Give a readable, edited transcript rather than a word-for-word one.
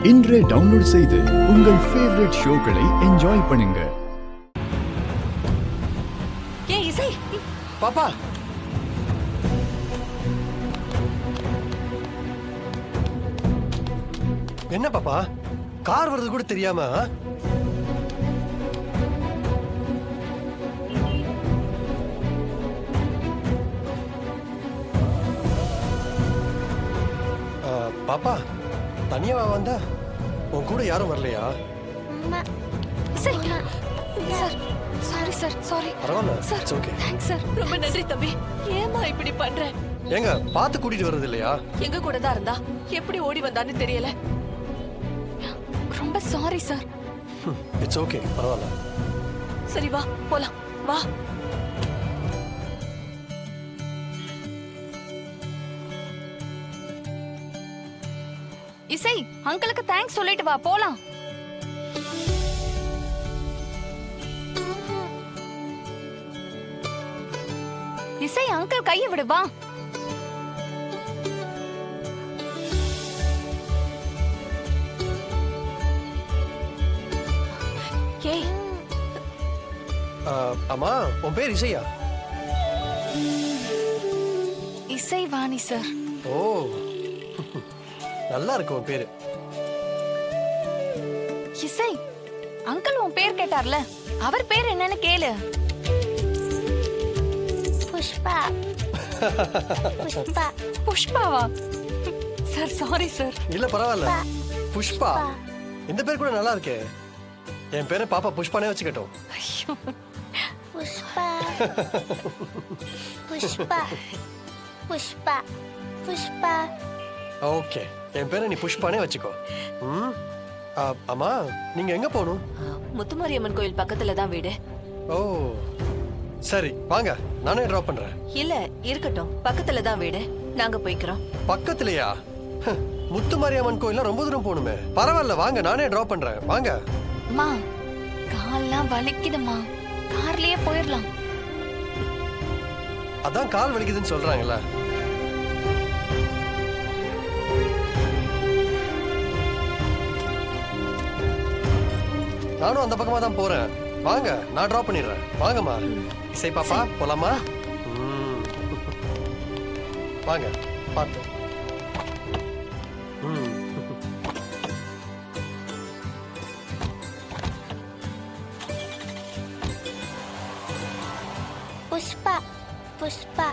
இன்றே டவுன்லோட் செய்து உங்கள் ஃபேவரட் ஷோக்களை என்ஜாய் பண்ணுங்க. ஏய் இசை, பாப்பா என்ன பாப்பா கார் வருது கூட தெரியாம பாப்பா தனியாவா வந்தா உன் கூட யாரும் வரலையா? இசை சார், சாரி சார், சாரி. பரவாயில்ல sir, it's okay. Thanks sir, ரொம்ப நன்றி தம்பி. ஏமா இப்படி பண்ற? ஏங்க பார்த்து கூட்டிட்டு வர்றது இல்லையா? எங்க கூட தான் இருந்தா எப்படி ஓடி வந்தான்னு தெரியல. ரொம்ப சாரி சார். இட்ஸ் ஓகே, பரவாயில்ல. சரி வா போலாம், வா. இசை, அங்கிளுக்கு தேங்க்ஸ் சொல்லிட்டு வா, போலாம். இசை, அங்கிள் கையை விடு, வா. ஏய், அம்மா உன் பேர் இசையா? இசை வாணி சார். ஓ நல்லா இருக்கு உன் பேரு. இசை, அங்கிள் உன் பேர் கேட்டார்ல, அவர் பேர் என்னன்னு கேளு. புஷ்பா. புஷ்பா. புஷ்பாவா? Sir sorry sir. இல்ல பரவாயில்ல. புஷ்பா, இந்த பேர் கூட நல்லா இருக்கே. என் பேரை பாப்பா புஷ்பானே வச்சுக்கட்டும். ஐயோ. புஷ்பா. புஷ்பா. புஷ்பா. புஷ்பா. ஓகே, என் பேரை நீ புஷ்பானே வச்சுக்கோ. அம்மா நீங்க எங்க போகணும்? முத்துமாரியம்மன் கோயில் பக்கத்துல தான் வீடு. ஓ சரி, வாங்க நானே டிராப் பண்றேன். இல்ல இருக்கட்டும், பக்கத்துல தான் வீடு, நாங்க போய்க்கிறோம். பக்கத்துலயா? முத்துமாரியம்மன் கோயில்ல ரொம்ப தூரம் போகணுமே. பரவாயில்ல, வாங்க நானே டிராப் பண்றேன், வாங்க. அம்மா, கால்லாம் வலிக்குதுமா, கார்லயே போயிடலாம். அதான் கால் வலிக்குதுன்னு சொல்றாங்கல்ல. நானும் அந்த பக்கமா தான் போறேன், வாங்க நான் டிராப் பண்ணிடுறேன். வாங்கம்மா. இசை பாப்பா போலாமா? வாங்க பார்த்து. புஷ்பா. புஷ்பா.